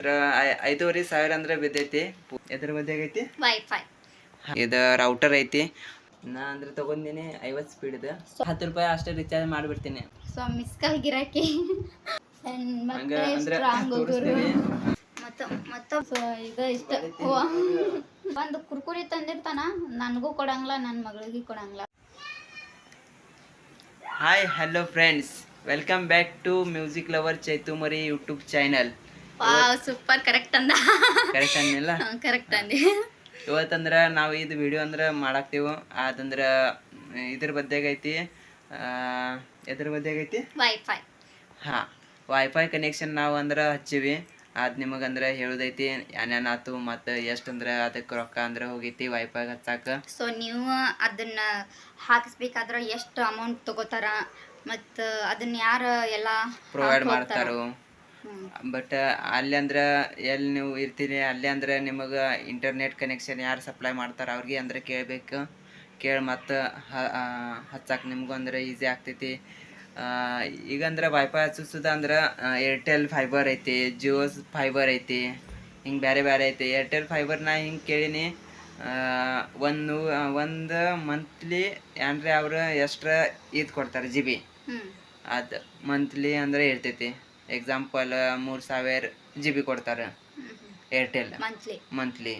5,500 ಅಂದ್ರೆ ಬಿದ್ದೈತಿ. ಎದ್ರ ಬಗ್ಗೆ ಐತಿ ವೈಫೈ. ಇದು ರೌಟರ್ ಐತಿ. ನಾ ಅಂದ್ರೆ ತಗೊಂಡಿನಿ 50 ಸ್ಪೀಡ್ ಇದೆ. 10 ರೂಪಾಯಿ ಅಷ್ಟೇ ರಿಚಾರ್ಜ್ ಮಾಡ್ಬಿಡ್ತೀನಿ. ಸೊ ಮಿಸ್ ಕಾಲ್ ಗಿರಾಕಿ ಹಂಗ ಅಂದ್ರೆ ತೋರಿಸ್ತೀನಿ. ಮತ್ತ ಇದು ಇಷ್ಟ ಒಂದು ಕುರ್ಕುರಿ ತಂದಿರ್ತಾನ, ನನಗೂ ಕೊಡಂಗಿಲ್ಲ, ನನ್ನ ಮಗಳಿಗೆ ಕೊಡಂಗಿಲ್ಲ. Hi hello friends, welcome back to music lover Chaitumari YouTube channel. Wow super, correct ಅಂದ. ಕರೆಕ್ಟ್ ಅನ್ನಿಲ್ಲ? ಕರೆಕ್ಟ್ ಅಂದಿ. ಇವತ್ತಂದ್ರ ನಾವು ಇದು ವಿಡಿಯೋ ಅಂದ್ರೆ ಮಾಡಾಕ್ತೀವಿ. ಅದಂದ್ರ ಇದ್ರ ಬಗ್ಗೆ ಐತಿ. ಎದ್ರ ಬಗ್ಗೆ ಐತಿ? ವೈಫೈ. ಹಾಂ, ವೈಫೈ ಕನೆಕ್ಷನ್ ನಾವು ಅಂದ್ರೆ ಹಚ್ಚಿವಿ. ಅದು ನಿಮಗಂದ್ರೆ ಹೇಳೋದೈತಿ ಏನೇನಾತು ಮತ್ತು ಎಷ್ಟು ಅಂದ್ರೆ ಅದಕ್ಕೆ ರೊಕ್ಕ ಅಂದ್ರೆ ಹೋಗೈತಿ ವೈಫೈ ಹಚ್ಚಾಕ. ಸೊ ನೀವು ಅದನ್ನ ಹಾಕಿಸ್ಬೇಕಾದ್ರೆ ಎಷ್ಟು ಅಮೌಂಟ್ ತಗೋತಾರ ಮತ್ತು ಅದನ್ನ ಯಾರು ಎಲ್ಲ ಪ್ರೊವೈಡ್ ಮಾಡ್ತಾರೋ. ಬಟ್ ಅಲ್ಲಿ ಅಂದ್ರೆ ಎಲ್ಲಿ ನೀವು ಇರ್ತೀರಿ ಅಲ್ಲಿ ಅಂದ್ರೆ ನಿಮಗೆ ಇಂಟರ್ನೆಟ್ ಕನೆಕ್ಷನ್ ಯಾರು ಸಪ್ಲೈ ಮಾಡ್ತಾರೆ ಅವ್ರಿಗೆ ಅಂದ್ರೆ ಕೇಳಬೇಕು. ಕೇಳಿ ಮತ್ತು ಹಚ್ಚಾಕ ನಿಮಗೂ ಅಂದ್ರೆ ಈಸಿ ಆಗ್ತೈತಿ. ಈಗ ಅಂದ್ರೆ ವೈಫೈ ಹಚ್ಚಿಸೋದು ಅಂದ್ರೆ ಏರ್ಟೆಲ್ ಫೈಬರ್ ಐತಿ, ಜಿಯೋ ಫೈಬರ್ ಐತಿ, ಹಿಂಗೆ ಬೇರೆ ಬೇರೆ ಐತಿ. ಏರ್ಟೆಲ್ ಫೈಬರ್ನ ಹಿಂಗೆ ಕೇಳೀನಿ, ಒಂದು ಮಂತ್ಲಿ ಏನ್ರಿ ಅವ್ರು ಎಕ್ಸ್ಟ್ರಾ ಇದು ಕೊಡ್ತಾರೆ GB. ಅದು ಮಂತ್ಲಿ ಅಂದ್ರೆ ಇರ್ತೈತಿ. ಎಕ್ಸಾಂಪಲ್ 3,000 GB ಕೊಡ್ತಾರೆ ಏರ್ಟೆಲ್ ಮಂತ್ಲಿ.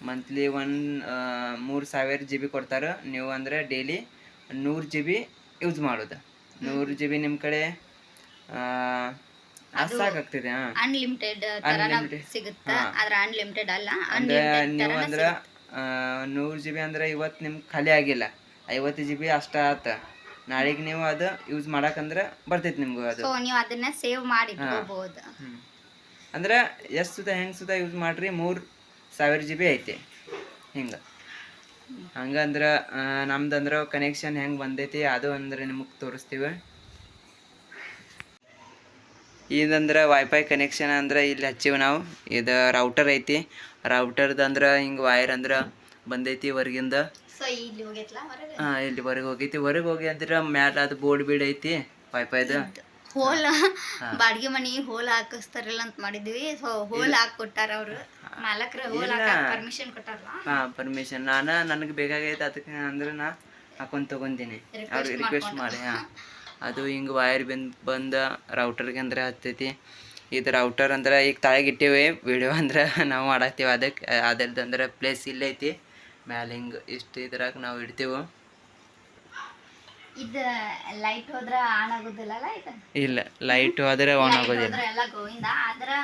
3,000 GB ಕೊಡ್ತಾರೆ. ನೀವು ಅಂದ್ರೆ ಡೈಲಿ 100 GB ಯೂಸ್ ಮಾಡೋದು. 100 GB ನಿಮ್ಮ ಕಡೆ ಸಾಕಾಗ್ತದೆ. ಅನ್ಲಿಮಿಟೆಡ್ ಸಿಗುತ್ತೆ, ಆದ್ರೆ ಅನ್ಲಿಮಿಟೆಡ್ ಅಲ್ಲ. ಅಂದ್ರೆ ನೀವು ಅಂದ್ರೆ 100 GB ಅಂದ್ರೆ ಇವತ್ತು ನಿಮ್ಗೆ ಖಾಲಿ ಆಗಿಲ್ಲ, 50 GB ಅಷ್ಟ ಆತ. ನಾಳೆಗೆ ನೀವು ಅದು ಯೂಸ್ ಮಾಡಕಂದ್ರೆ ಬರ್ತೈತಿ ನಿಮ್ಗೆ. ಅದು ನೀವು ಅದನ್ನ ಸೇವ್ ಮಾಡಿ ಇಟ್ಕೋಬಹುದು. ಅಂದ್ರೆ ಎಷ್ಟು ಸುದ ಹೆಂಗೆ ಸುದ ಯೂಸ್ ಮಾಡ್ರಿ 3,000 GB ಐತಿ ಹಿಂಗೆ. ಹಂಗಂದ್ರೆ ನಮ್ದಂದ್ರೆ ಕನೆಕ್ಷನ್ ಹೆಂಗೆ ಬಂದೈತಿ ಅದು ಅಂದ್ರೆ ನಿಮಗೆ ತೋರಿಸ್ತೀವಿ. ಇದಂದ್ರೆ ವೈಫೈ ಕನೆಕ್ಷನ್ ಅಂದ್ರೆ ಇಲ್ಲಿ ಹಚ್ಚಿವಿ ನಾವು. ಇದು ರೌಟರ್ ಐತಿ. ರೌಟರ್ದು ಅಂದ್ರೆ ಹಿಂಗೆ ವೈರ್ ಅಂದ್ರೆ ಬಂದೈತಿ ಹೊರಗಿಂದ. ಇಲ್ಲಿ ಹೊರಗೆ ಹೋಗೈತಿ. ಹೊರಗೆ ಹೋಗಿ ಅಂದ್ರೆ ಮ್ಯಾಲ ಅದು ಬೋರ್ಡ್ ಬೀಡ್ ಐತಿ ವೈಫೈದು. ಹೋಲ್ ಬಾಡಿಗೆ ಮನಿ ಹೋಲ್ ಹಾಕಿಸ್ತಾರಲ್ಲ ಅಂತ ಮಾಡಿದ್ವಿ. ಸೊ ಹೋಲ್ ಹಾಕೊಟ್ಟಾರ ಅವರು ಮಾಲಕರು. ಹೋಲ್ ಪರ್ಮಿಷನ್ ಕೊಟ್ಟಾರಲ್ಲ. ಪರ್ಮಿಷನ್ ನನಗೆ ಬೇಕಾಗೈತೆ ಅದಕ್ಕೆ ಅಂದ್ರೆ ನಾ ಹಾಕೊಂಡು ತಗೊಂತೀನಿ. ಅವ್ರಿಗೆ ರಿಕ್ವೆಸ್ಟ್ ಮಾಡಿ. ಅದು ಹಿಂಗೆ ವೈರ್ ಬಂದ ರೌಟರ್ಗೆ ಅಂದ್ರೆ ಹತ್ತೈತಿ. ಇದು ರೌಟರ್ ಅಂದ್ರೆ ಈಗ ತಾಳಿಗೆ ಇಟ್ಟಿವಿ. ವಿಡಿಯೋ ಅಂದ್ರೆ ನಾವು ಮಾಡಾಕ್ತೀವಿ. ಅದಕ್ಕೆ ಅದರದ್ದು ಅಂದ್ರೆ ಪ್ಲೇಸ್ ಇಲ್ಲೈತಿ ಮ್ಯಾಲೆ ಹಿಂಗೆ ಇಷ್ಟು ಇದ್ರಾಗ ನಾವು ಇಡ್ತೀವಿ. ಇದು ಲೈಟ್ ಹೋದ್ರೆ ಆನ್ ಆಗೋದಿಲ್ಲ. ಇಲ್ಲ, ಲೈಟ್ ಹೋದ್ರೆ ಆನ್ ಆಗೋದಿಲ್ಲ. ಎಲ್ಲ ಗೋವಿಂದ. ಆದ್ರೆ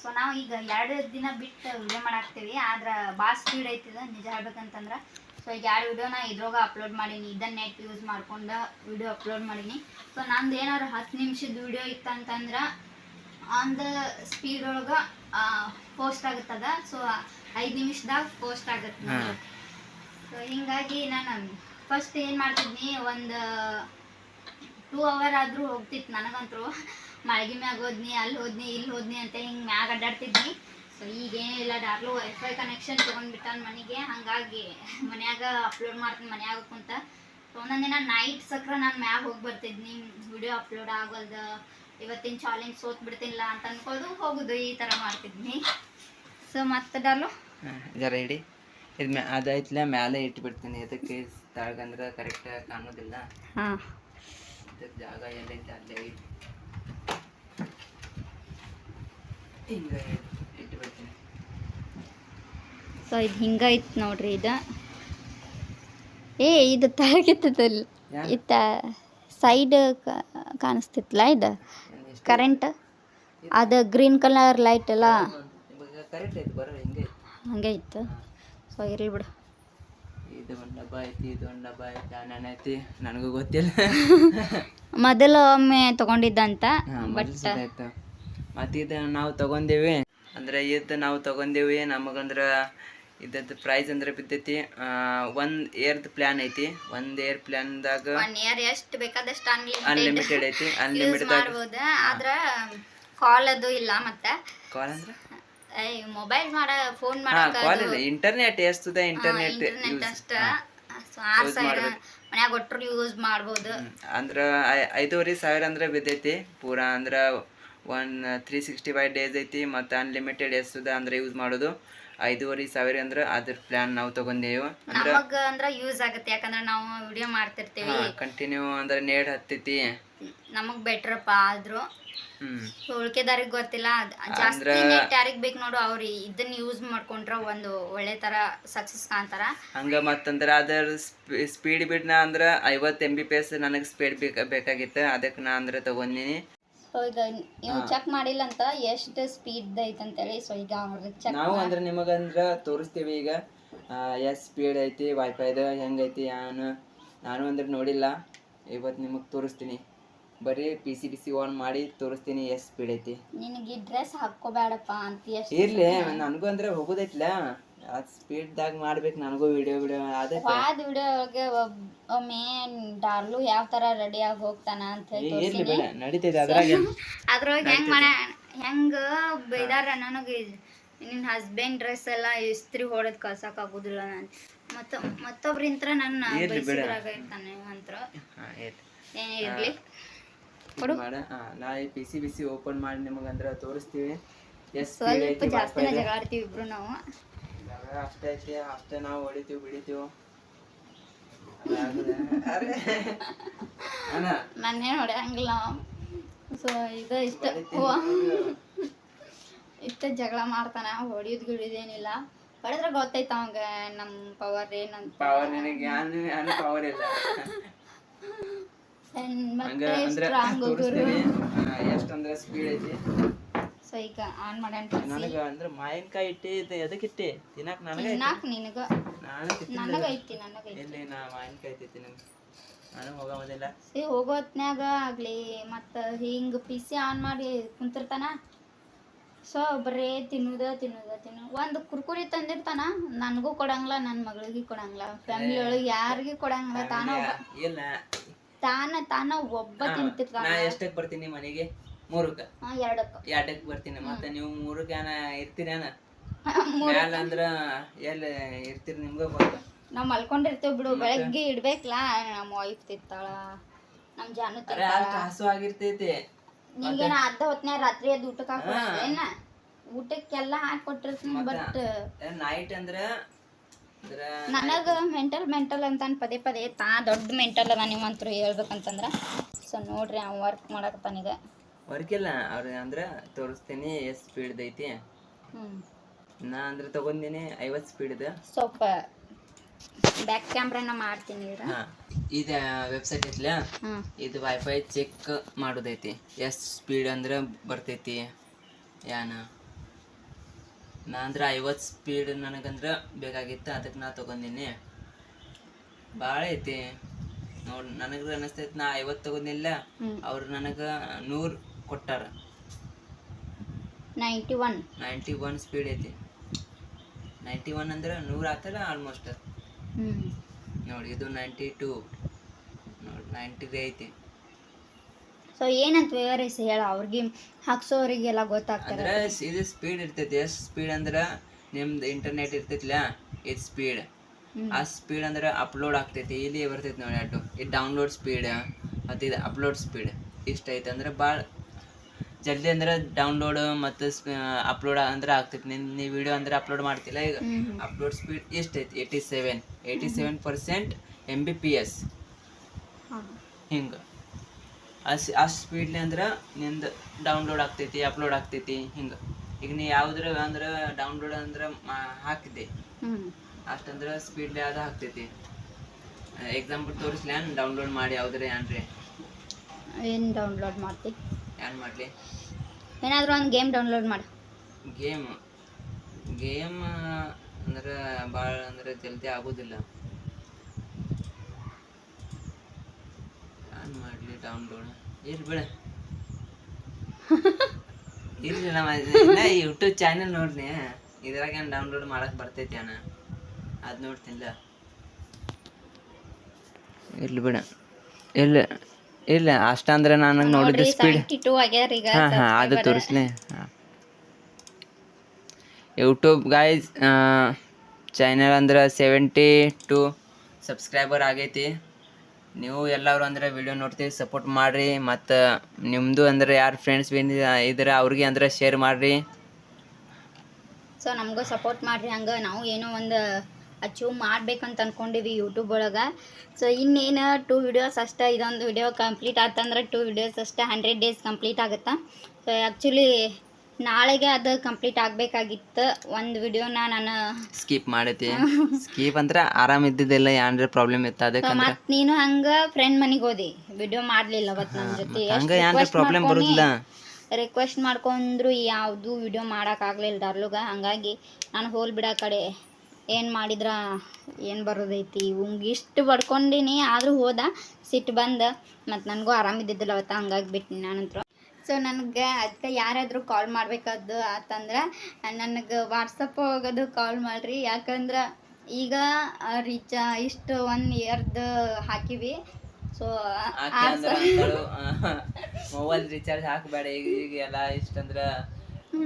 ಸೊ ನಾವು ಈಗ 2 ದಿನ ಬಿಟ್ಟು ವಿಡಿಯೋ ಮಾಡಾಕ್ತೀವಿ. ಆದ್ರೆ ಭಾಳ ಸ್ಪೀಡ್ ಐತಿದ ನಿಜ ಹೇಳ್ಬೇಕಂತಂದ್ರೆ. ಸೊ ಈಗ 2 ವಿಡಿಯೋನ ಇದ್ರಾಗ ಅಪ್ಲೋಡ್ ಮಾಡೀನಿ. ಇದನ್ನ ನೆಟ್ ಯೂಸ್ ಮಾಡ್ಕೊಂಡು ವಿಡಿಯೋ ಅಪ್ಲೋಡ್ ಮಾಡೀನಿ. ಸೊ ನಂದು ಏನಾದ್ರು 10 ನಿಮಿಷದ ವಿಡಿಯೋ ಇತ್ತಂತಂದ್ರೆ ಆನ್ ದ ಸ್ಪೀಡ್ ಒಳಗೆ ಪೋಸ್ಟ್ ಆಗುತ್ತದ. ಸೊ 5 ನಿಮಿಷದಾಗ ಪೋಸ್ಟ್ ಆಗುತ್ತೆ. ಸೊ ಹಿಂಗಾಗಿ ನಾನು ಫಸ್ಟ್ ಏನು ಮಾಡ್ತಿದ್ನಿ, ಒಂದು 2 ಅವರ್ ಆದರೂ ಹೋಗ್ತಿತ್ತು ನನಗಂತರೂ. ಮಾಳ್ಗಿ ಮ್ಯಾಗ ಹೋದ್ನಿ, ಅಲ್ಲಿ ಹೋದ್ನಿ, ಇಲ್ಲಿ ಹೋದ್ನಿ ಅಂತ ಹಿಂಗೆ ಮ್ಯಾಗ ಅಡ್ಡಾಡ್ತಿದ್ನಿ. ಸೊ ಈಗೇನಿಲ್ಲ, ಡಾರ್ಲು ವೈಫೈ ಕನೆಕ್ಷನ್ ತೊಗೊಂಡ್ಬಿಟ್ಟಾನ ಮನೆಗೆ. ಹಾಗಾಗಿ ಮನ್ಯಾಗ ಅಪ್ಲೋಡ್ ಮಾಡ್ತೀನಿ ಮನ್ಯಾಗ ಕುಂತ. ಸೊ ಒಂದೊಂದು ದಿನ ನೈಟ್ ಸಕ್ರ ನಾನು ಮ್ಯಾಗ ಹೋಗಿ ಬರ್ತಿದ್ನಿ. ವಿಡಿಯೋ ಅಪ್ಲೋಡ್ ಆಗೋದು, ಇವತ್ತಿನ ಚಾಲೆಂಜ್ ಸೋತ್ ಬಿಡ್ತಿಲ್ಲ ಅಂತ ಅನ್ಕೋದು ಹೋಗೋದು, ಈ ಥರ ಮಾಡ್ತಿದ್ನಿ. ಸೊ ಮತ್ತೆ ಡಾರ್ಲು ಜರ ಹಿಡಿ ಇದು ಅದೈತ್ಲ ಮ್ಯಾಲೆ ಇಟ್ಬಿಡ್ತೀನಿ. ಇದಕ್ಕೆ ತಾಳ್ಗಂದ್ರೆ ಕರೆಕ್ಟ್ ಕಾಣೋದಿಲ್ಲ. ಇದಕ್ಕೆ ಜಾಗ ಎಲ್ಲೈತೆ ಅಲ್ಲೇ ಹಿಂಗೆ ಇಟ್ಬಿಡ್ತೀನಿ. ಸೊ ಇದು ಹಿಂಗೈತೆ ನೋಡ್ರಿ. ಇದು ತಳಗಿತ್ತಲ್ಲ, ಇತ್ತ ಸೈಡ್ ಕಾಣಿಸ್ತಿತ್ತಲ್ಲ, ಇದು ಕರೆಂಟ್ ಅದು ಗ್ರೀನ್ ಕಲರ್ ಲೈಟ್ ಎಲ್ಲ ಕರೆಕ್ಟ್ ಐತೆ. ಬರೋ ಹಿಂಗೆ ಹಂಗೆ ಇತ್ತು. ಸೊ ಇರಲಿ ಬಿಡು. ಇದು ಒಂದು ಡಬ್ಬ ಐತಿ, ಇದು ಒಂದು ಡಬ್ಬ ಐತಿ, ಐತಿ ನನಗೂ ಗೊತ್ತಿಲ್ಲ. ಮೊದಲು ಒಮ್ಮೆ ತೊಗೊಂಡಿದ್ದಂತ. ಬಟ್ ಮತ್ತು ಇದು ನಾವು ತೊಗೊಂಡೇವಿ ಅಂದ್ರೆ ಇದು ನಾವು ತೊಗೊಂಡೇವಿ. ನಮಗಂದ್ರೆ ಇದ್ದದ್ದು ಪ್ರೈಸ್ ಅಂದ್ರೆ ಬಿದ್ದೈತಿ 1 ಇಯರ್ದು ಪ್ಲ್ಯಾನ್ ಐತಿ. 1 ಇಯರ್ ಪ್ಲ್ಯಾನ್ದಾಗ 1 ಇಯರ್ ಎಷ್ಟು ಬೇಕಾದಷ್ಟು ಅನ್ಲಿಮಿಟೆಡ್ ಐತಿ. ಅನ್ಲಿಮಿಟೆಡ್ ಮಾಡ್ಬೋದು. ಆದ್ರೆ ಕಾಲ್ ಅದು ಇಲ್ಲ. ಮತ್ತೆ ಕಾಲ್ ಅಂದ್ರೆ ಮೊಬೈಲ್ ಫೋನ್ ಕಾಲ್ ಇಲ್ಲ, ಇಂಟರ್ನೆಟ್ ಎಷ್ಟದ ಇಂಟರ್ನೆಟ್ ಅಷ್ಟ. ಮನ್ಯಾಗ ಒಟ್ಟರು ಯೂಸ್ ಮಾಡ್ಬೋದು. ಅಂದ್ರೆ 5,500 ಅಂದ್ರೆ ಬಿದ್ದೈತಿ ಪೂರಾ. ಅಂದ್ರೆ 365 ಡೇಸ್ ಐತಿ ಮತ್ತು ಅನ್ಲಿಮಿಟೆಡ್ ಎಷ್ಟದ ಅಂದ್ರೆ ಯೂಸ್ ಮಾಡೋದು 5,500 ಅಂದ್ರೆ ಅದ್ರ ಪ್ಲಾನ್ ನಾವು ತಗೊಂಡೇವು ಅಂದ್ರೆ ನಮಗ ಅಂದ್ರ ಯೂಸ್ ಆಗತ್ತೆ ಯಾಕಂದ್ರ ನಾವು ವಿಡಿಯೋ ಮಾಡ್ತಿರ್ತೀವಿ ಕಂಟಿನ್ಯೂ ಅಂದ್ರೆ ನೇಡ್ ಹತ್ತೈತಿ ನಮಗ್ ಬೆಟ್ರಪ್ಪ ಆದ್ರೂ ಹ್ಮ್ ಉಳ್ಕೆದಾರಿಗೆ ಗೊತ್ತಿಲ್ಲ ಜಾಸ್ತಿ ನೆಟ್ ಯಾರಿಗ್ ಬೇಕು ನೋಡು ಅವ್ರು ಇದನ್ನ ಯೂಸ್ ಮಾಡ್ಕೊಂಡ್ರ ಒಂದು ಒಳ್ಳೆ ತರ ಸಕ್ಸಸ್ ಕಾಣ್ತಾರ ಹಂಗ ಮತ್ತಂದ್ರ ಅದರ ಸ್ಪೀಡ್ ಬಿಡ್ನ ಅಂದ್ರ 50 MBPS ನನಗೆ ಸ್ಪೀಡ್ ಬೇಕಾಗಿತ್ತು ಅದಕ್ಕೆ ನಾ ಅಂದ್ರೆ ತಗೊಂಡಿನಿ ಸೊ ಈಗ ನೀವು ಚೆಕ್ ಮಾಡಿಲ್ಲ ಅಂತ ಎಷ್ಟು ಸ್ಪೀಡ್ ಐತೆ ಅಂತೇಳಿ ಸೊ ಈಗ ಅವ್ರಿಗೆ ಚೆಕ್ ನಾವು ಅಂದ್ರೆ ನಿಮಗಂದ್ರ ತೋರಿಸ್ತೀವಿ ಈಗ ಎಷ್ಟು ಸ್ಪೀಡ್ ಐತಿ ವೈಫೈದ ಹೆಂಗೈತಿ ನಾನು ಅಂದ್ರೆ ನೋಡಿಲ್ಲ ಇವತ್ತು ನಿಮಗೆ ತೋರಿಸ್ತೀನಿ ಬರೀ PC ಆನ್ ಮಾಡಿ ತೋರಿಸ್ತೀನಿ ಎಷ್ಟು ಸ್ಪೀಡ್ ಐತಿ ನಿನಗೆ ಡ್ರೆಸ್ ಹಾಕೋಬೇಡಪ್ಪ ಅಂತ ಇರ್ಲಿ ನನಗೂ ಅಂದ್ರೆ ಹೋಗೋದೈತ್ಲ ಅದು ಸ್ಪೀಡ್ದಾಗ ಮಾಡ್ಬೇಕು ನನಗೂ ವಿಡಿಯೋ ಅದೇ ವಿಡಿಯೋ ಒಳಗೆ ಒಮ್ಮೆ ಡಾರ್ಲು ಯಾವ ತರ ರೆಡಿ ಆಗಿ ಹೋಗ್ತಾನ ಅಂತ ಇರ್ಲಿ ಬೇಡ ನಡೀತೈತೆ ಅದ್ರಾಗ ಅದ್ರೊಳಗೆ ಹೆಂಗ ಬೈದಾರ ನನಗೆ ನಿನ್ನ ಹಸ್ಬೆಂಡ್ ಡ್ರೆಸ್ ಎಲ್ಲ ಇಸ್ತ್ರಿ ಹೊಡೆದ್ ಕಳ್ಸಕ್ ಆಗುದಿಲ್ಲ ಮತ್ತೊಬ್ರಿಂತ್ರ ನನ್ನ ಬೈಸಿದ್ರಾಗ ಇರ್ತಾನೆ ಅಂತ ಏನೇ ಇರ್ಲಿ ಮಾಡ ನಾ ಈ PC ಓಪನ್ ಮಾಡಿ ನಿಮಗಂದ್ರ ತೋರಿಸ್ತೀವಿ ಸ್ವಲ್ಪ ಜಾಸ್ತಿನ ಜಗಾಡ್ತೀವಿ ಇಬ್ರು ನಾವು ಅಷ್ಟೇ ಐತಿ ಅಷ್ಟೇ ನಾವು ಹೊಡಿತೀವಿ ಬಿಡಿತೀವಿ ನಾನೇನು ಹೊಡೆಯಂಗಿಲ್ಲ ಸೊ ಇದು ಇಷ್ಟ ಜಗಳ ಮಾಡ್ತಾನ ಹೊಡಿಯೋದು ಗಿಡಿಯೋದೇನಿಲ್ಲ ಹೊಡೆದ್ರೆ ಗೊತ್ತೈತ ಅವಂಗ ನಮ್ಮ ಪವರ್ ಏನಂತ ಪವರ್ ನಿನಗೆ ಪವರ್ ಇಲ್ಲ ಎಷ್ಟಂದ್ರೆ ಸ್ಪೀಡ್ ಐತಿ ಸೊ ಈಗ ಆನ್ ಮಾಡೋಣ ನನಗ ಅಂದ್ರೆ ಮಾವಿನಕಾಯಿ ಇಟ್ಟಿ ಎದಕ್ಕೆ ಇಟ್ಟಿ ತಿನ್ನಕ್ ನನಗೆ ನಿನಗ ನನಗೈತಿ ಎಲ್ಲಿ ನಾ ಮಾವಿನಕಾಯಿ ತಿಂತೀನಿ ನಾನು ಹೋಗೋದಿಲ್ಲ ಹೋಗೋ ಹೊತ್ನ್ಯಾಗ ಆಗ್ಲಿ ಮತ್ತ ಹಿಂಗ PC ಆನ್ ಮಾಡಿ ಕುಂತಿರ್ತಾನ ಸೊ ಬರೇ ತಿನ್ನುದ ಒಂದು ಕುರ್ಕುರಿ ತಂದಿರ್ತಾನ ನನಗೂ ಕೊಡಂಗಿಲ್ಲ ನನ್ನ ಮಗಳಿಗೆ ಕೊಡಂಗಿಲ್ಲ ಫ್ಯಾಮಿಲಿ ಒಳಗೆ ಯಾರಿಗೂ ಕೊಡಂಗಿಲ್ಲ ತಾನ ಒಬ್ಬ ತಿಂತಿರ್ತಾನ ಎಷ್ಟಕ್ಕೆ ಬರ್ತೀನಿ ಮನೆಗೆ 3ಕ್ಕೆ 2ಕ್ಕೆ ಬರ್ತೀನಿ ಮತ್ತೆ ನೀವು 3ಕ್ಕೆ ಇರ್ತೀರೇನ ಮ್ಯಾಲ ಅಂದ್ರ ಎಲ್ಲಿ ಇರ್ತೀರಿ ನಿಮ್ಗೆ ಗೊತ್ತ ನಾವ್ ಮಲ್ಕೊಂಡಿರ್ತೇವ್ ಬಿಡು ಬೆಳಗ್ಗೆ ಇಡ್ಬೇಕಲ್ಲ ನಮ್ಮ ವೈಫ್ ತಿಂತಾಳ ನಮ್ ಜಾನು ತಿಂತಾಳ ಹಸು ಆಗಿರ್ತೈತಿ ನಿಂಗೇನ ಅರ್ಧ ಹೊತ್ನ್ಯಾಗ ರಾತ್ರಿ ಎದ್ದು ಊಟಕ್ಕೆ ಹಾಕೋಣ ಊಟಕ್ಕೆಲ್ಲ ಹಾಕೊಟ್ಟಿರ್ತೀನಿ ಬಟ್ ನೈಟ್ ಅಂದ್ರ ನನಗ ಮೆಂಟಲ್ ಅಂತ ಪದೇ ದೊಡ್ಡ ಮೆಂಟಲ್ ಅದ ನೀವಂತರು ಹೇಳ್ಬೇಕಂತಂದ್ರ ಸೊ ನೋಡ್ರಿ ಅವ್ ವರ್ಕ್ ಮಾಡಕತ್ತಾನೀಗ ವರ್ಕ್ ಇಲ್ಲ ಅವ್ರ ಅಂದ್ರ ತೋರಿಸ್ತೀನಿ ಎಷ್ಟು ಸ್ಪೀಡ್ ಐತಿ ನಾ ಅಂದ್ರೆ ತಗೊಂಡಿನಿ 50 ಸ್ಪೀಡ್ ಇದೆ ಸ್ವಲ್ಪ ಬ್ಯಾಕ್ ಕ್ಯಾಮ್ರಾನ ಮಾಡ್ತೀನಿ ಇದು ವೆಬ್ಸೈಟ್ ಐತ್ಲ ಇದು ವೈಫೈ ಚೆಕ್ ಮಾಡೋದೈತಿ ಎಷ್ಟು ಸ್ಪೀಡ್ ಅಂದ್ರೆ ಬರ್ತೈತಿ ನಾ ಅಂದ್ರೆ 50 ಸ್ಪೀಡ್ ನನಗಂದ್ರೆ ಬೇಕಾಗಿತ್ತು ಅದಕ್ಕೆ ನಾ ತಗೊಂಡಿನಿ ಭಾಳ ಐತಿ ನೋಡಿ ನನಗೆ ಅನಿಸ್ತೈತಿ ನಾ 50 ತಗೊಂಡಿಲ್ಲ ಅವ್ರು ನನಗೆ 100 ಕೊಟ್ಟಾರ 91 ಸ್ಪೀಡ್ ಐತಿ 91 ಅಂದ್ರೆ 100 ಆತಲ್ಲ ಆಲ್ಮೋಸ್ಟ್ ನೋಡಿ ಇದು 92 ನೋಡಿ 93 ಐತಿ ಸೊ ಏನಂತ ವಿವರಿಸಿ ಹೇಳ ಅವ್ರಿಗೆ ಹಾಕ್ಸೋರಿಗೆಲ್ಲ ಗೊತ್ತಾಗ್ತದೆ ಅಂದ್ರೆ ಇದು ಸ್ಪೀಡ್ ಇರ್ತೈತಿ ಎಷ್ಟು ಸ್ಪೀಡ್ ಅಂದ್ರೆ ನಿಮ್ದು ಇಂಟರ್ನೆಟ್ ಇರ್ತೈತಿಲ್ಲ ಇದು ಸ್ಪೀಡ್ ಆ ಸ್ಪೀಡ್ ಅಂದ್ರೆ ಅಪ್ಲೋಡ್ ಆಗ್ತೈತಿ ಇಲ್ಲಿ ಬರ್ತೈತಿ ನೋಡಿ ಅಡ್ಡು ಇದು ಡೌನ್ಲೋಡ್ ಸ್ಪೀಡ್ ಮತ್ತು ಇದು ಅಪ್ಲೋಡ್ ಸ್ಪೀಡ್ ಇಷ್ಟ ಐತೆ ಅಂದ್ರೆ ಭಾಳ ಜಲ್ದಿ ಅಂದ್ರೆ ಡೌನ್ಲೋಡ್ ಮತ್ತು ಅಪ್ಲೋಡ್ ಅಂದ್ರೆ ಆಗ್ತೈತಿ ನೀವು ವಿಡಿಯೋ ಅಂದ್ರೆ ಅಪ್ಲೋಡ್ ಮಾಡ್ತಿಲ್ಲ ಈಗ ಅಪ್ಲೋಡ್ ಸ್ಪೀಡ್ ಎಷ್ಟು ಐತಿ 87% MBPS ಹಿಂಗೆ ಅಷ್ಟು ಸ್ಪೀಡ್ಲಿ ಅಂದ್ರೆ ನಿಂದು ಡೌನ್ಲೋಡ್ ಆಗ್ತೈತಿ ಅಪ್ಲೋಡ್ ಆಗ್ತೈತಿ ಹಿಂಗೆ ಈಗ ನೀ ಯಾವ್ದ್ರ ಅಂದ್ರೆ ಡೌನ್ಲೋಡ್ ಅಂದ್ರೆ ಹಾಕಿದ್ದೆ ಅಷ್ಟಂದ್ರೆ ಸ್ಪೀಡ್ಲಿ ಅದು ಹಾಕ್ತೈತಿ ಎಕ್ಸಾಂಪಲ್ ತೋರಿಸ್ಲಿ ಡೌನ್ಲೋಡ್ ಮಾಡಿ ಯಾವ್ದ್ರೆ ಏನು ಡೌನ್ಲೋಡ್ ಮಾಡ್ತಿ ಏನು ಮಾಡಲಿ ಏನಾದರೂ ಒಂದು ಗೇಮ್ ಡೌನ್ಲೋಡ್ ಮಾಡಿ ಗೇಮ್ ಅಂದ್ರೆ ಭಾಳ ಅಂದ್ರೆ ಜಲ್ದಿ ಆಗೋದಿಲ್ಲ ಏನು ಮಾಡಲಿ ಡೌನ್ಲೋಡ್ ಇರ್ಲಿ ಬೇಡ ಇರ್ಲಿ ನಮ್ಮ ಯೂಟ್ಯೂಬ್ ಚಾನಲ್ ನೋಡ್ರಿ ಇದ್ರಾಗ ಏನು ಡೌನ್ಲೋಡ್ ಮಾಡಕ್ಕೆ ಬರ್ತೈತಿ ಅದು ನೋಡ್ತೀನಿಲ್ಲ ಇರ್ಲಿ ಬೇಡ ಇಲ್ಲ ಅಷ್ಟಂದ್ರೆ ನನಗೆ ನೋಡಿದ ಸ್ಪೀಡ್ ಅದು ತೋರಿಸ್ಲಿ ಯೂಟ್ಯೂಬ್ ಗೈಸ್ ಚಾನಲ್ ಅಂದ್ರೆ 72 ಸಬ್ಸ್ಕ್ರೈಬರ್ ಆಗೈತಿ ನೀವು ಎಲ್ಲರೂ ಅಂದ್ರೆ ವಿಡಿಯೋ ನೋಡ್ತೀವಿ ಸಪೋರ್ಟ್ ಮಾಡಿರಿ ಮತ್ತು ನಿಮ್ಮದು ಅಂದ್ರೆ ಯಾರು ಫ್ರೆಂಡ್ಸ್ ಇದ್ರೆ ಅವ್ರಿಗೆ ಅಂದ್ರೆ ಶೇರ್ ಮಾಡಿರಿ. ಸೊ ನಮಗೂ ಸಪೋರ್ಟ್ ಮಾಡಿರಿ. ಹಂಗೆ ನಾವು ಏನೋ ಒಂದು ಅಚೀವ್ ಮಾಡ್ಬೇಕಂತ ಅಂದ್ಕೊಂಡಿವಿ ಯೂಟ್ಯೂಬ್ ಒಳಗೆ. ಸೊ ಇನ್ನೇನು 2 ವಿಡಿಯೋಸ್ ಅಷ್ಟೇ, ಇದೊಂದು ವಿಡಿಯೋ ಕಂಪ್ಲೀಟ್ ಆತಂದ್ರೆ 2 ವಿಡಿಯೋಸ್ ಅಷ್ಟೇ 100 ಡೇಸ್ ಕಂಪ್ಲೀಟ್ ಆಗುತ್ತಾ. ಸೊ ಆ್ಯಕ್ಚುಲಿ ನಾಳೆಗೆ ಅದು ಕಂಪ್ಲೀಟ್ ಆಗಬೇಕಾಗಿತ್ತು. ಒಂದು ವಿಡಿಯೋನ ನಾನು ಸ್ಕಿಪ್ ಮಾಡೈತಿ. ಸ್ಕಿಪ್ ಅಂದ್ರೆ ಆರಾಮ ಇದ್ದಿದ್ದಿಲ್ಲ, ಏನಾರ ಪ್ರಾಬ್ಲಮ್ ಇತ್ತು ಅದಕ್ಕೆ. ಮತ್ತು ನೀನು ಹಂಗೆ ಫ್ರೆಂಡ್ ಮನೆಗೆ ಹೋದಿ, ವಿಡಿಯೋ ಮಾಡಲಿಲ್ಲ ಅವತ್ತು ನಮ್ಮ ಜೊತೆ. ಹಂಗೆ ಏನಾರ ಪ್ರಾಬ್ಲಮ್ ಬರುದಿಲ್ಲ. ರಿಕ್ವೆಸ್ಟ್ ಮಾಡ್ಕೊಂಡ್ರು ಯಾವುದು ವಿಡಿಯೋ ಮಾಡೋಕ್ಕಾಗಲಿಲ್ಲ ಡರ್ಲುಗ. ಹಂಗಾಗಿ ನಾನು ಹೋಲ್ ಬಿಡೋ ಕಡೆ ಏನು ಮಾಡಿದ್ರ ಏನು ಬರೋದೈತಿ ಇವಂಗೆ ಇಷ್ಟು ಬಡ್ಕೊಂಡಿನಿ. ಆದರೂ ಹೋದ, ಸಿಟ್ಟು ಬಂದು ಮತ್ತು ನನಗೂ ಆರಾಮಿದ್ದಿದ್ದಿಲ್ಲ ಅವತ್ತು, ಹಂಗಾಗಿ ಬಿಟ್ಟು ನಾನಂತರ. ಸೊ ನನಗೆ ಅದಕ್ಕೆ ಯಾರಾದರೂ ಕಾಲ್ ಮಾಡಬೇಕಾದ್ದು ಆತಂದ್ರೆ ನನಗೆ ವಾಟ್ಸಪ್ ಹೋಗೋದು ಕಾಲ್ ಮಾಡಿರಿ. ಯಾಕಂದ್ರೆ ಈಗ ಇಷ್ಟು 1 ಇಯರ್ದು ಹಾಕಿವಿ. ಸೊ ಮೊಬೈಲ್ ರೀಚಾರ್ಜ್ ಹಾಕಬೇಡ ಈಗ ಎಲ್ಲ ಇಷ್ಟಂದ್ರೆ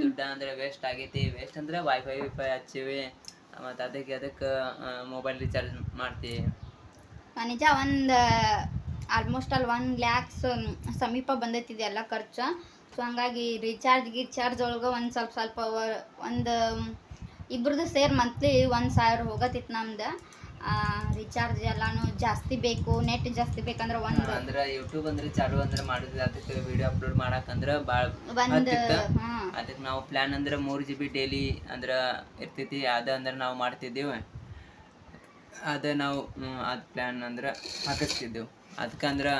ದುಡ್ಡು ಅಂದ್ರೆ ವೇಸ್ಟ್ ಆಗೈತಿ. ವೇಸ್ಟ್ ಅಂದ್ರೆ ವೈಫೈ ಹಚ್ಚಿವಿ ಮತ್ತು ಅದಕ್ಕೆ ಮೊಬೈಲ್ ರೀಚಾರ್ಜ್ ಮಾಡ್ತೀವಿ. ನಿಜ ಒಂದು ಆಲ್ಮೋಸ್ಟ್ ಅಲ್ಲಿ 1 lakhs ಸಮೀಪ ಬಂದೈತಿದೆ ಎಲ್ಲ ಖರ್ಚು. ಸೊ ಹಂಗಾಗಿ ರಿಚಾರ್ಜ್ ಒಳಗೆ ಒಂದು ಸ್ವಲ್ಪ ಒಂದು ಇಬ್ರದ್ದು ಸೇರಿ ಮಂತ್ಲಿ 1,000 ಹೋಗತ್ತಿತ್ತು ನಮ್ದು. ರಿಚಾರ್ಜ್ ಎಲ್ಲಾನು ಜಾಸ್ತಿ ಬೇಕು, ನೆಟ್ ಜಾಸ್ತಿ ಬೇಕಂದ್ರೆ ಅಂದ್ರೆ ಯೂಟ್ಯೂಬ್ ಅಂದ್ರೆ ಚಾಲು ಅಂದ್ರೆ ಮಾಡಿದ್ವಿ. ಅದಕ್ಕೆ ವಿಡಿಯೋ ಅಪ್ಲೋಡ್ ಮಾಡಕಂದ್ರೆ ಭಾಳ ಅದಕ್ಕೆ ನಾವು ಪ್ಲಾನ್ ಅಂದ್ರೆ 3 GB ಡೈಲಿ ಅಂದ್ರೆ ಇರ್ತೈತಿ. ಅದು ಅಂದ್ರೆ ನಾವು ಮಾಡ್ತಿದ್ದೀವಿ. ಅದು ನಾವು ಅದು ಪ್ಲಾನ್ ಅಂದ್ರೆ ಹಾಕಿಸ್ತಿದ್ದೆವು. ಅದಕ್ಕೆ ಅಂದ್ರೆ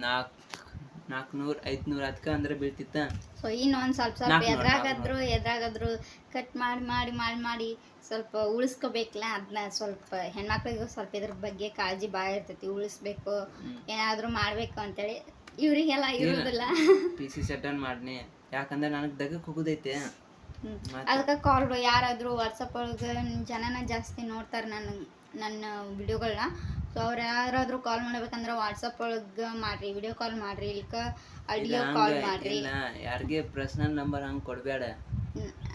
400-500 ಅದಕ್ಕೆ ಅಂದ್ರೆ ಬೀಳ್ತಿತ್ತ. ಸೊ ಇನ್ನೊಂದು ಸ್ವಲ್ಪ ಎದ್ರಾಗಾದ್ರು ಕಟ್ ಮಾಡಿ ಸ್ವಲ್ಪ ಉಳಿಸ್ಕೋಬೇಕಲ್ಲ. ಅದನ್ನ ಸ್ವಲ್ಪ ಹೆಣ್ಮಕ್ಳಿಗೂ ಸ್ವಲ್ಪ ಇದ್ರ ಬಗ್ಗೆ ಕಾಳಜಿ ಭಾಳ ಇರ್ತೈತಿ. ಉಳಿಸ್ಬೇಕು, ಏನಾದರೂ ಮಾಡಬೇಕು ಅಂತೇಳಿ. ಇವರಿಗೆಲ್ಲ ಇರೋದಿಲ್ಲ. PC ಸೆಟನ್ ಮಾಡ್ನಿ, ಯಾಕಂದ್ರೆ ನನಗೆ ದಗಕ್ಕೆ ಹೋಗೋದೈತೆ. ಅದಕ್ಕೆ ಕಾಲ್ ಯಾರಾದರೂ ವಾಟ್ಸಪ್ ಒಳಗೆ ಜನನ ಜಾಸ್ತಿ ನೋಡ್ತಾರೆ ನನ್ನ ವಿಡಿಯೋಗಳನ್ನ. ಸೊ ಅವ್ರು ಯಾರಾದರೂ ಕಾಲ್ ಮಾಡ್ಬೇಕಂದ್ರೆ ವಾಟ್ಸಪ್ ಒಳಗೆ ಮಾಡ್ರಿ, ವಿಡಿಯೋ ಕಾಲ್ ಮಾಡ್ರಿ, ಇಲ್ಕ ಆಡಿಯೋ ಕಾಲ್ ಮಾಡ್ರಿ. ಯಾರಿಗೆ ಪರ್ಸನಲ್ ನಂಬರ್ ಹಂಗೆ ಕೊಡಬೇಡ,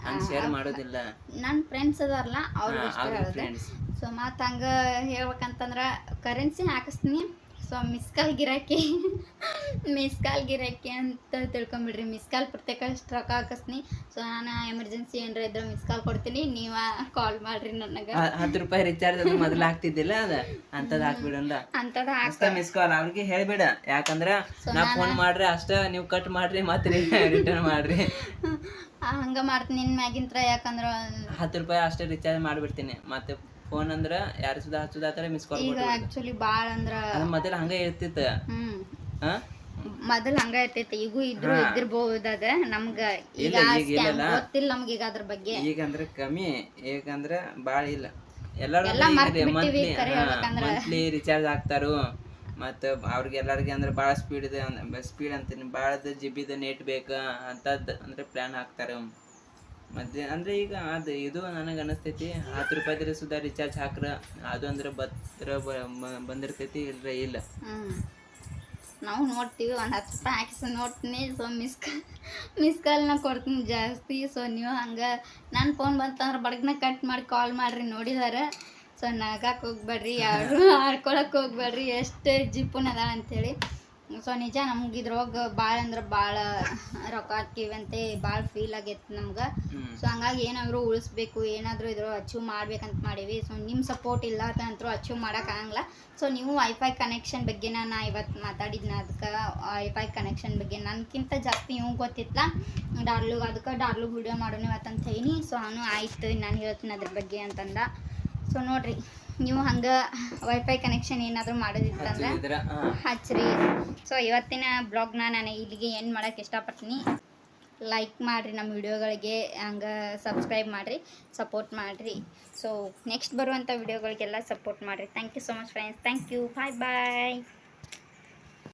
ಹಂಗೆ ಶೇರ್ ಮಾಡೋದಿಲ್ಲ. ನನ್ನ ಫ್ರೆಂಡ್ಸ್ ಅದಾರಲ್ಲ ಅವ್ರಿಗೆ ಅಷ್ಟೇ ಹೇಳೋದು. ಸೊ ಮತ್ತು ಹಂಗೆ ಹೇಳ್ಬೇಕಂತಂದ್ರೆ ಕರೆನ್ಸಿ ಹಾಕಿಸ್ತೀನಿ. ಸೊ ಮಿಸ್ ಕಾಲ್ ಗಿರಾಕಿ ಅಂತ ತಿಳ್ಕೊಂಬಿಡ್ರಿ. ಮಿಸ್ ಕಾಲ್ ಪ್ರತ್ಯೇಕ ಅಷ್ಟು ರೊಕ್ಕ ಹಾಕಿಸ್ತೀನಿ. ಸೊ ನಾನು ಎಮರ್ಜೆನ್ಸಿ ಏನಾರ ಇದ್ರೆ ಮಿಸ್ ಕಾಲ್ ಕೊಡ್ತೀನಿ, ನೀವು ಕಾಲ್ ಮಾಡ್ರಿ. ನನಗೆ 10 ರೂಪಾಯಿ ರಿಚಾರ್ಜ್ ಅದು ಮೊದಲು ಆಗ್ತಿದ್ದಿಲ್ಲ, ಅಂಥದ್ದು ಹಾಕ್ಬಿಡಲ್ಲ. ಅಂಥದ್ದು ಮಿಸ್ ಕಾಲ್ ಅವ್ರಿಗೆ ಹೇಳ್ಬೇಡ. ಯಾಕಂದ್ರೆ ನಾ ಫೋನ್ ಮಾಡ್ರಿ ಅಷ್ಟೇ, ನೀವು ಕಟ್ ಮಾಡ್ರಿ ಮತ್ತೆ ರಿಟರ್ನ್ ಮಾಡ್ರಿ. ಹಂಗೆ ಮಾಡ್ತೀನಿ ನಿನ್ನ ಮ್ಯಾಗಿಂತ್ರ. ಯಾಕಂದ್ರೆ 10 ರೂಪಾಯಿ ಅಷ್ಟೇ ರಿಚಾರ್ಜ್ ಮಾಡಿಬಿಡ್ತೀನಿ. ಮತ್ತೆ ಫೋನ್ ಅಂದ್ರೆ ಯಾರು ಸುಧಾ ಹಚ್ಚೋದಾದ್ರೆ ಮಿಸ್ ಕಾಲ್ ಈಗ ಆಕ್ಚುಲಿ ಭಾಳ ಅಂದ್ರೆ ಮೊದಲು ಹಂಗೆ ಇರ್ತಿತ್ತು. ಮೊದಲು ಹಂಗ ಇರ್ತೈತಿ. ಈಗೂ ಇದ್ದಿರ್ಬಹುದ. ನಮ್ಗೆ ಈಗ ಗೊತ್ತಿಲ್ಲ ನಮ್ಗೆ ಈಗ ಅದ್ರ ಬಗ್ಗೆ. ಈಗ ಅಂದ್ರೆ ಕಮ್ಮಿ, ಈಗಂದ್ರೆ ಭಾಳ ಇಲ್ಲ. ಎಲ್ಲರೂ ಮಂತ್ಲಿ ರಿಚಾರ್ಜ್ ಹಾಕ್ತಾರು. ಮತ್ತು ಅವ್ರಿಗೆ ಎಲ್ಲರಿಗೆ ಅಂದ್ರೆ ಭಾಳ ಸ್ಪೀಡ್ ಅಂತೀನಿ, ಭಾಳದ GB ನೆಟ್ ಬೇಕು ಅಂತದ್ದು ಅಂದ್ರೆ ಪ್ಲಾನ್ ಹಾಕ್ತಾರೆ. ಮತ್ತೆ ಅಂದ್ರೆ ಈಗ ಇದು ನನಗೆ ಅನಿಸ್ತೈತಿ 10 ರೂಪಾಯಿದ್ರೆ ಸುಧಾ ರಿಚಾರ್ಜ್ ಹಾಕ್ರ ಅದು ಅಂದ್ರೆ ಬಂದಿರ್ತೈತಿ, ಇಲ್ರ ಇಲ್ಲ. ನಾವು ನೋಡ್ತೀವಿ, ಒಂದು 10 ರೂಪಾಯಿ ಹಾಕಿಸಿ ನೋಡ್ತೀನಿ. ಸೊ ಮಿಸ್ ಕಾಲ್ನ ಕೊಡ್ತೀನಿ ಜಾಸ್ತಿ. ಸೊ ನೀವು ಹಂಗೆ ನನ್ನ ಫೋನ್ ಬಂತಂದ್ರೆ ಬಡಗ್ನ ಕಟ್ ಮಾಡಿ ಕಾಲ್ ಮಾಡಿರಿ ನೋಡಿದಾರೆ. ಸೊ ನಗಕ್ಕೆ ಹೋಗ್ಬೇಡ್ರಿ, ಯಾರು ಆಡ್ಕೊಳಕ್ಕೆ ಹೋಗ್ಬೇಡ್ರಿ ಎಷ್ಟು ಜಿಪ್ಪುನ ಅದ ಅಂಥೇಳಿ. ಸೊ ನಿಜ ನಮ್ಗೆ ಇದ್ರೊಳಗೆ ಭಾಳ ಅಂದ್ರೆ ಭಾಳ ರೊಕ್ಕ ಹಾಕಿವಂತೆ ಭಾಳ ಫೀಲ್ ಆಗೈತೆ ನಮ್ಗೆ. ಸೊ ಹಂಗಾಗಿ ಏನಾದರೂ ಉಳಿಸ್ಬೇಕು, ಏನಾದರೂ ಇದ್ರೊಳಗೆ ಅಚೀವ್ ಮಾಡ್ಬೇಕಂತ ಮಾಡೀವಿ. ಸೊ ನಿಮ್ಮ ಸಪೋರ್ಟ್ ಇಲ್ಲ ಅಂತೂ ಅಚೀವ್ ಮಾಡೋಕ್ಕಾಗಲ್ಲ. ಸೊ ನೀವು ವೈಫೈ ಕನೆಕ್ಷನ್ ಬಗ್ಗೆ ನಾನು ಇವತ್ತು ಮಾತಾಡಿದ್ನ. ಅದಕ್ಕೆ ವೈಫೈ ಕನೆಕ್ಷನ್ ಬಗ್ಗೆ ನನಗಿಂತ ಜಾಸ್ತಿ ಇವು ಗೊತ್ತಿತ್ತಲ್ಲ ಅದಕ್ಕೆ ಡಾರ್ಲುಗೆ ವಿಡಿಯೋ ಮಾಡೋಣ ಇವತ್ತಂತ ಹೇಳಿ. ಸೊ ಅವನು ಆಯ್ತು ನಾನು ಹೇಳ್ತೀನಿ ಅದ್ರ ಬಗ್ಗೆ ಅಂತಂದ. ಸೊ ನೋಡಿರಿ, ನೀವು ಹಂಗೆ ವೈಫೈ ಕನೆಕ್ಷನ್ ಏನಾದರೂ ಮಾಡೋದಿತ್ತಂದ್ರೆ ಹಚ್ಚಿರಿ. ಸೊ ಇವತ್ತಿನ ಬ್ಲಾಗ್ನ ನಾನು ಇಲ್ಲಿಗೆ ಎಂಡ್ ಮಾಡೋಕ್ಕೆ ಇಷ್ಟಪಡ್ತೀನಿ. ಲೈಕ್ ಮಾಡಿರಿ ನಮ್ಮ ವಿಡಿಯೋಗಳಿಗೆ, ಹಂಗೆ ಸಬ್ಸ್ಕ್ರೈಬ್ ಮಾಡಿರಿ, ಸಪೋರ್ಟ್ ಮಾಡಿರಿ. ಸೊ ನೆಕ್ಸ್ಟ್ ಬರುವಂಥ ವಿಡಿಯೋಗಳಿಗೆಲ್ಲ ಸಪೋರ್ಟ್ ಮಾಡಿರಿ. Thank you so much friends. Thank you. Bye.